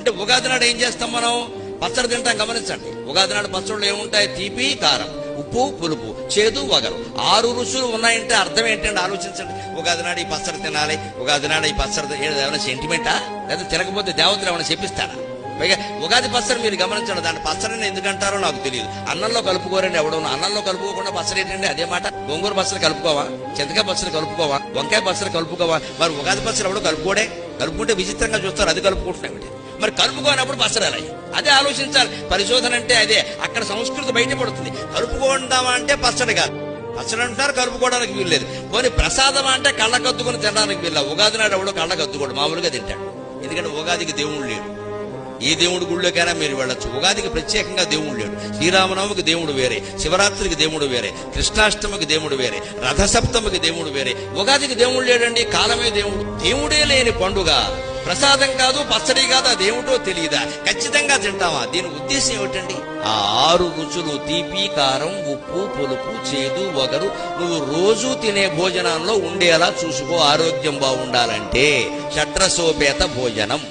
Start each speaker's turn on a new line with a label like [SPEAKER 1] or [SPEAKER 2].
[SPEAKER 1] అంటే ఉగాది నాడు ఏం చేస్తాం మనం? పచ్చడి తింటాం. గమనించండి, ఉగాది నాడు పచ్చళ్ళు ఏముంటాయి? తీపి, కారం, ఉప్పు, పులుపు, చేదు, వగరు. 6 రుచులు ఉన్నాయంటే అర్థం ఏంటంటే ఆలోచించండి. ఉగాది నాడు ఈ పచ్చడి తినాలి, ఉగాది నాడు ఈ పచ్చడి ఏమైనా సెంటిమెంటా? లేదా తినకపోతే దేవతలు ఏమైనా చెప్పిస్తారా? పైగా ఉగాది పచ్చడి మీరు గమనించండి, దాని పచ్చడిని ఎందుకంటారో నాకు తెలియదు. అన్నంలో కలుపుకోరండి ఎవడో. అన్నంలో కలుపుకోకుండా పచ్చడి ఏంటండి? అదే మాట. గోంగూర పచ్చడి కలుపుకోవా? చింతకాయ పచ్చడి కలుపుకోవా? వంకాయ పచ్చడి కలుపుకోవా? మరి ఉగాది పచ్చడి ఎవడో కలుపుకోడే. కలుపుకుంటే విచిత్రంగా చూస్తారు, అది కలుపుకుంటున్నాయి. మరి కలుపుకోనప్పుడు పచ్చడి అలా. అదే ఆలోచించాలి. పరిశోధన అంటే అదే. అక్కడ సంస్కృతి బయటపడుతుంది. కలుపుకుంటామా అంటే పచ్చడి కాదు. పచ్చడి అంటున్నారు, కలుపుకోవడానికి వీల్లేదు. పోనీ ప్రసాదం అంటే కళ్ళకద్దుకొని తినడానికి వీళ్ళ. ఉగాది నాడు ఎవడో కళ్ళకద్దుకోడు, మామూలుగా తింటాడు. ఎందుకంటే ఉగాదికి దేవుడు లేడు. ఏ దేవుడి గుళ్ళోకైనా మీరు వెళ్ళొచ్చు. ఉగాదికి ప్రత్యేకంగా దేవుడు లేడు. శ్రీరామనవమికి దేవుడు వేరే, శివరాత్రికి దేవుడు వేరే, కృష్ణాష్టమికి దేవుడు వేరే, రథసప్తమికి దేవుడు వేరే. ఉగాదికి దేవుడు లేడండి. కాలమే దేవుడు. దేవుడే లేని పండుగ ప్రసాదం కాదు, పచ్చడి కాదు. అదేమిటో తెలియదా? ఖచ్చితంగా తింటామా? దీని ఉద్దేశం ఏమిటండి? ఆ 6 రుచులు తీపి, కారం, ఉప్పు, పులుపు, చేదు, వగరు నువ్వు రోజు తినే భోజనంలో ఉండేలా చూసుకో. ఆరోగ్యం బాగుండాలంటే షడ్రసోపేత భోజనం.